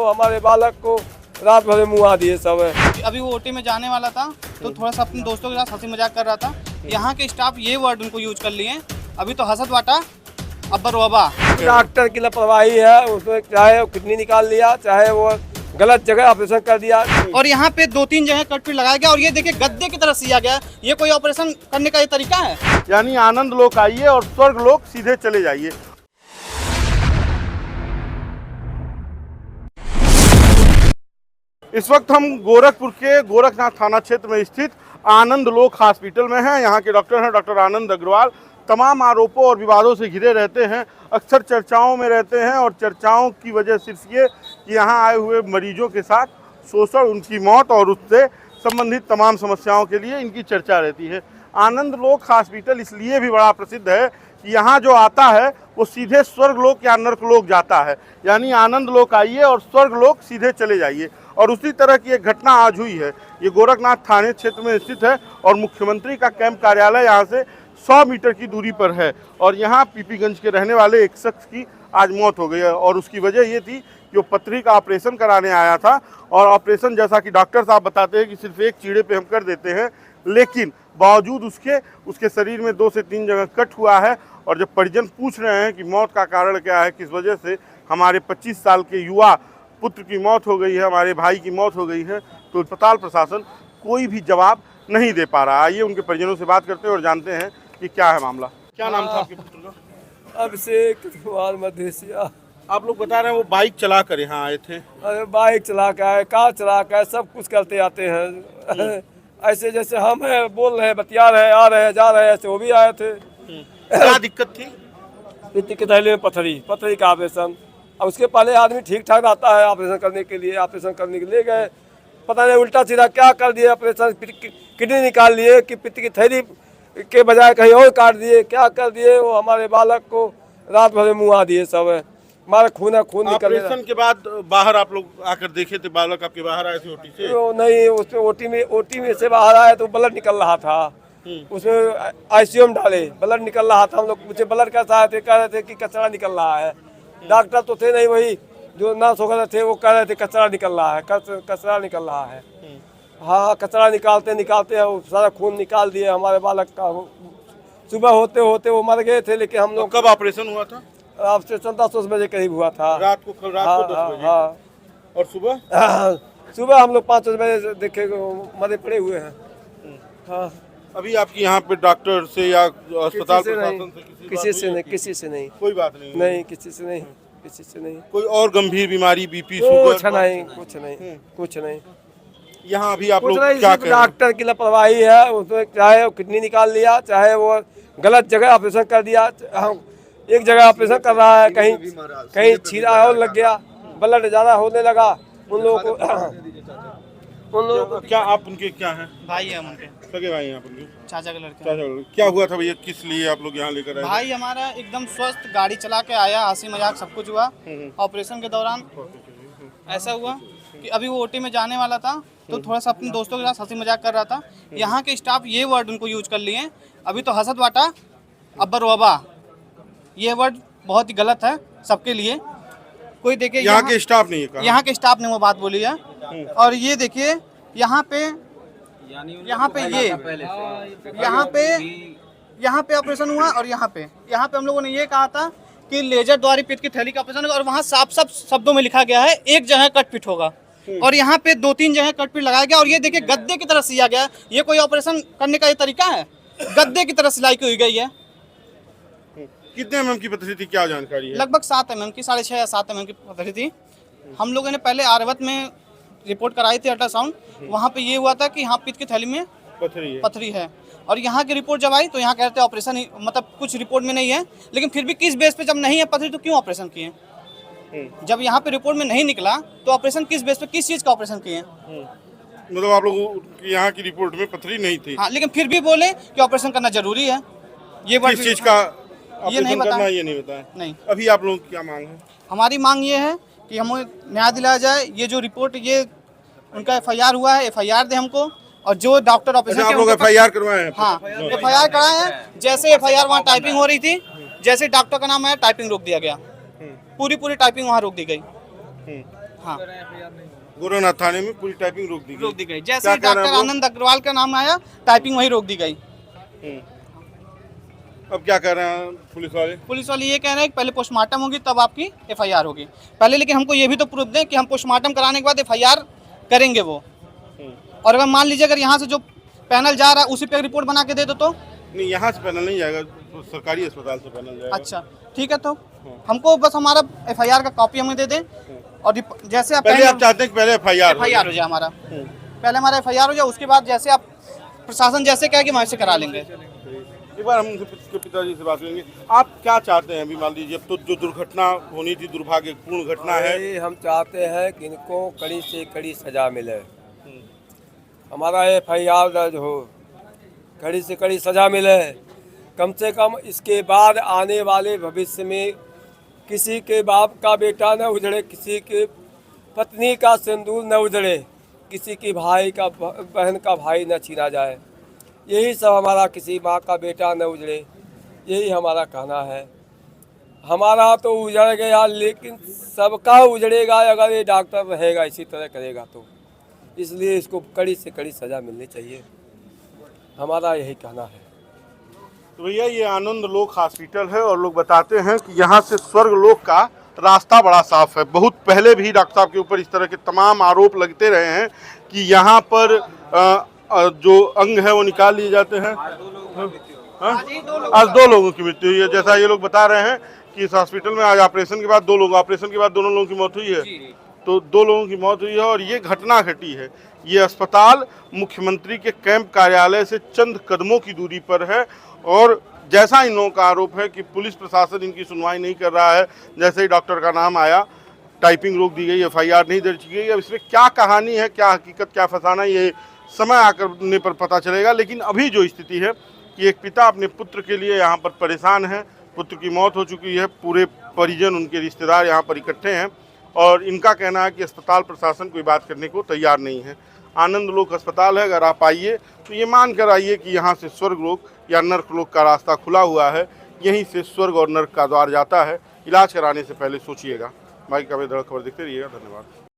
को, हमारे बालक को रात भर में मुआ दिए सब है। अभी वो ओटी में जाने वाला था तो थोड़ा सा अपने दोस्तों के साथ हंसी मजाक कर रहा था। यहाँ के स्टाफ ये वर्ड उनको यूज कर लिए, अभी तो हसत वाटा अब्बर वबा। डॉक्टर की लापरवाही है, उसमें चाहे वो किडनी निकाल लिया, चाहे वो गलत जगह ऑपरेशन कर दिया। और यहाँ पे 2-3 जगह कट पीट लगाया गया और ये देखिए गद्दे की तरह सिया गया। ये कोई ऑपरेशन करने का ये तरीका है? यानी आनंद लोक आइए और स्वर्ग लोक सीधे चले जाइए। इस वक्त हम गोरखपुर के गोरखनाथ थाना क्षेत्र में स्थित आनंद लोक हॉस्पिटल में हैं। यहाँ के डॉक्टर हैं डॉक्टर आनंद अग्रवाल। तमाम आरोपों और विवादों से घिरे रहते हैं, अक्सर चर्चाओं में रहते हैं और चर्चाओं की वजह सिर्फ ये कि यहाँ आए हुए मरीजों के साथ शोषण, उनकी मौत और उससे संबंधित तमाम समस्याओं के लिए इनकी चर्चा रहती है। आनंद लोक हॉस्पिटल इसलिए भी बड़ा प्रसिद्ध है कि यहाँ जो आता है वो सीधे स्वर्ग लोक या नर्क लोक जाता है। यानी आनंद लोक आइए और स्वर्ग लोक सीधे चले जाइए। और उसी तरह की एक घटना आज हुई है। ये गोरखनाथ थाने क्षेत्र में स्थित है और मुख्यमंत्री का कैंप कार्यालय यहाँ से 100 मीटर की दूरी पर है। और यहाँ पीपीगंज के रहने वाले एक शख्स की आज मौत हो गई है और उसकी वजह ये थी कि वो पथरी का ऑपरेशन कराने आया था। और ऑपरेशन जैसा कि डॉक्टर साहब बताते हैं कि सिर्फ एक चीड़े पे हम कर देते हैं, लेकिन बावजूद उसके शरीर में 2 से 3 जगह कट हुआ है। और जब परिजन पूछ रहे हैं कि मौत का कारण क्या है, किस वजह से हमारे 25 साल के युवा पुत्र की मौत हो गई है, हमारे भाई की मौत हो गई है, तो अस्पताल प्रशासन कोई भी जवाब नहीं दे पा रहा। आइए उनके परिजनों से बात करते हैं और जानते हैं कि क्या है मामला। क्या नाम था आपके पुत्र का? अभिषेक कुमार मधेसिया। आप लोग बता रहे हैं वो बाइक चला कर यहाँ आए थे। अरे बाइक चला के आए, कार चला के आए, सब कुछ करते आते हैं। ऐसे जैसे हम हैं, बोल रहे हैं, बतिया रहे हैं, आ रहे हैं, जा रहे हैं, ऐसे वो भी आए थे। क्या दिक्कत थी? पित्त के थैले में पथरी का ऑपरेशन। अब उसके पहले आदमी ठीक ठाक आता है ऑपरेशन करने के लिए, ऑपरेशन करने के लिए गए, पता नहीं उल्टा सीधा क्या कर दिया ऑपरेशन। किडनी निकाल लिए कि पित्त की थैली के बजाय कहीं और काट दिए, क्या कर दिए। वो हमारे बालक को रात भर में मुआ दिए सब है। हमारा खून निकल। ऑपरेशन के बाद बाहर आप लोग आकर देखे थे, बालक आपके बाहर आए थे ओटी से? तो नहीं, उसमें ओटी में से बाहर आया तो ब्लड निकल रहा था। उसमें आईसीयू में डाले, ब्लड निकल रहा था। हम लोग पूछे ब्लड कैसा आए थे, कह रहे थे कि कचरा निकल रहा है। डॉक्टर तो थे नहीं, वही जो नर्स वगैरह थे वो कह रहे थे कचरा निकल रहा है, कचरा निकल रहा है। हाँ, कचरा निकालते हैं वो सारा खून निकाल दिए हमारे बालक का। सुबह होते होते वो मर गए थे। लेकिन हम लोग कब ऑपरेशन हुआ था? ऑपरेशन 10 बजे करीब हुआ था। रात को 10 बजे। हाँ। और सुबह हम लोग 5 बजे देखे मरे पड़े हुए हैं। हाँ। अभी आपकी यहाँ पे डॉक्टर से या अस्पताल प्रशासन से किसी से नहीं कोई बात नहीं? नहीं, किसी से नहीं। कोई और गंभीर बीमारी, बीपी, शुगर? कुछ नहीं। यहाँ अभी आप लोग क्या कह रहे हैं? डॉक्टर की लापरवाही है, उसमें चाहे वो किडनी निकाल लिया, चाहे वो गलत जगह ऑपरेशन कर दिया। एक जगह ऑपरेशन कर रहा है, कहीं छीरा और लग गया, ब्लड ज़्यादा होने लगा। उन लोगों को क्या आप उनके क्या हैं? भाई है उनके, सगे भाई हैं आप उनके? चाचा के लड़के। क्या हुआ था भैया, किस लिए आप लोग यहाँ लेकर आए? भाई हमारा एकदम स्वस्थ, गाड़ी चला के आया, हंसी मजाक सब कुछ हुआ। ऑपरेशन के दौरान ऐसा हुआ कि अभी वो ओटी में जाने वाला था तो थोड़ा सा अपने दोस्तों के साथ हंसी मजाक कर रहा था। यहाँ के स्टाफ ये वर्ड उनको यूज कर लिए, अभी तो हसत वाटा अब्बर वबा। ये वर्ड बहुत ही गलत है सबके लिए। कोई देखिए यहाँ के स्टाफ ने ये कहा? यहाँ के स्टाफ ने वो बात बोली है। और ये देखिए यहाँ पे ऑपरेशन हुआ और यहाँ पे हम लोगों ने ये कहा था कि लेजर द्वारा पित्त की थैली का ऑपरेशन होगा। और वहाँ साफ शब्दों में लिखा गया है एक जगह कट पिट होगा और यहाँ पे 2-3 जगह कट पिट लगाया गया। और ये देखिए गद्दे की तरह सिया गया। ये कोई ऑपरेशन करने का ये तरीका है? गद्दे की तरह सिलाई की हुई गई है। कितने mm की पथरी थी, क्या जानकारी है? लगभग 7 mm की, 6.5 या 7 mm की पथरी थी। हम लोगों ने पहले आर्यवत में रिपोर्ट कराई थी, अल्ट्रासाउंड। वहाँ पे ये हुआ था कि हाँ पित्त की थैली में पथरी है। और यहाँ की रिपोर्ट जब आई तो यहाँ कह रहे थे ऑपरेशन ही, मतलब कुछ रिपोर्ट में नहीं है। लेकिन फिर भी किस बेस पे, जब नहीं है पथरी तो क्यों ऑपरेशन किए? जब यहाँ पे रिपोर्ट में नहीं निकला तो ऑपरेशन किस बेस पे, किस चीज़ का ऑपरेशन किए? मतलब आप लोग यहाँ की रिपोर्ट में पथरी नहीं थी? हाँ, लेकिन फिर भी बोले कि ऑपरेशन करना जरूरी है। ये किस चीज़ का ये नहीं बताया? ये नहीं बताया। नहीं। अभी आप लोगों की क्या मांग है? हमारी मांग ये है कि हमें न्याय दिलाया जाए। ये जो रिपोर्ट, ये उनका FIR हुआ है, FIR दे हमको। और जो डॉक्टर ऑपरेशन, आप लोग FIR करवाए हैं? हाँ, FIR कराए हैं। जैसे FIR वहाँ टाइपिंग हो रही थी, जैसे डॉक्टर का नाम है टाइपिंग रोक दिया गया। पूरी टाइपिंग वहाँ रोक दी गई। हाँ गोरखनाथ थाने में पूरी टाइपिंग रोक दी रोक दी गई। गई। जैसे क्या ही कह रहे हैं डॉक्टर आनंद अग्रवाल का नाम आया, टाइपिंग वही रोक दी गई। अब क्या कह रहे हैं पुलिस वाले? पुलिस वाले ये कह रहे हैं कि पहले पोस्टमार्टम होगी तब आपकी एफआईआर होगी पहले, लेकिन हमको ये भी तो प्रूफ दें कि हम पोस्टमार्टम कराने के बाद एफआईआर करेंगे वो। और अगर मान लीजिए अगर यहाँ से जो पैनल जा रहा है उसी पे रिपोर्ट बना के दे दो तो? नहीं, यहाँ से पैनल नहीं जाएगा, तो सरकारी अस्पताल से पैनल जाएगा। अच्छा ठीक है, तो हमको बस हमारा एफआईआर का कॉपी हमें दे दें। और जैसे आप पहले आप चाहते हैं कि पहले एफआईआर हो जाए हमारा, पहले हमारा एफआईआर हो जाए, उसके बाद जैसे आप प्रशासन जैसे कहे कि वैसे करा लेंगे। एक बार हम उनके पिताजी से बात करेंगे। आप क्या चाहते हैं? अभी मान लीजिए अब तो जो दुर्घटना होनी थी, दुर्भाग्यपूर्ण घटना है, हम चाहते हैं कि इनको कड़ी से कड़ी सजा मिले, हमारा एफआईआर दर्ज हो, कड़ी से कड़ी सजा मिले। कम से कम इसके बाद आने वाले भविष्य में किसी के बाप का बेटा न उजड़े, किसी के पत्नी का सिंदूर न उजड़े, किसी की भाई का बहन का भाई न छीना जाए। यही सब हमारा, किसी माँ का बेटा न उजड़े, यही हमारा कहना है। हमारा तो उजड़ गया, लेकिन सबका उजड़ेगा अगर ये डॉक्टर रहेगा इसी तरह करेगा तो। इसलिए इसको कड़ी से कड़ी सज़ा मिलनी चाहिए, हमारा यही कहना है। तो भैया ये आनंद लोक हॉस्पिटल है और लोग बताते हैं कि यहाँ से स्वर्ग लोक का रास्ता बड़ा साफ है। बहुत पहले भी डॉक्टर साहब के ऊपर इस तरह के तमाम आरोप लगते रहे हैं कि यहाँ पर जो अंग है वो निकाल लिए जाते हैं। आज 2 लोगों की मृत्यु हुई है, जैसा ये लोग बता रहे हैं कि इस हॉस्पिटल में आज ऑपरेशन के बाद 2 दोनों लोगों की मौत हुई है। तो 2 लोगों की मौत हुई है और ये घटना घटी है। ये अस्पताल मुख्यमंत्री के कैंप कार्यालय से चंद कदमों की दूरी पर है और जैसा इन लोगों का आरोप है कि पुलिस प्रशासन इनकी सुनवाई नहीं कर रहा है। जैसे ही डॉक्टर का नाम आया, टाइपिंग रोक दी गई, एफआईआर नहीं दर्ज की गई। अब इसमें क्या कहानी है, क्या हकीकत, क्या फसाना, ये समय आने पर पता चलेगा। लेकिन अभी जो स्थिति है कि एक पिता अपने पुत्र के लिए यहाँ पर परेशान है, पुत्र की मौत हो चुकी है, पूरे परिजन, उनके रिश्तेदार यहाँ पर इकट्ठे हैं और इनका कहना है कि अस्पताल प्रशासन कोई बात करने को तैयार नहीं है। आनंद लोक अस्पताल है, अगर आप आइए तो ये मान कर आइए कि यहाँ से स्वर्ग लोक या नर्क लोक का रास्ता खुला हुआ है। यहीं से स्वर्ग और नर्क का द्वार जाता है। इलाज कराने से पहले सोचिएगा। बाकी का खबर देखते रहिएगा। धन्यवाद।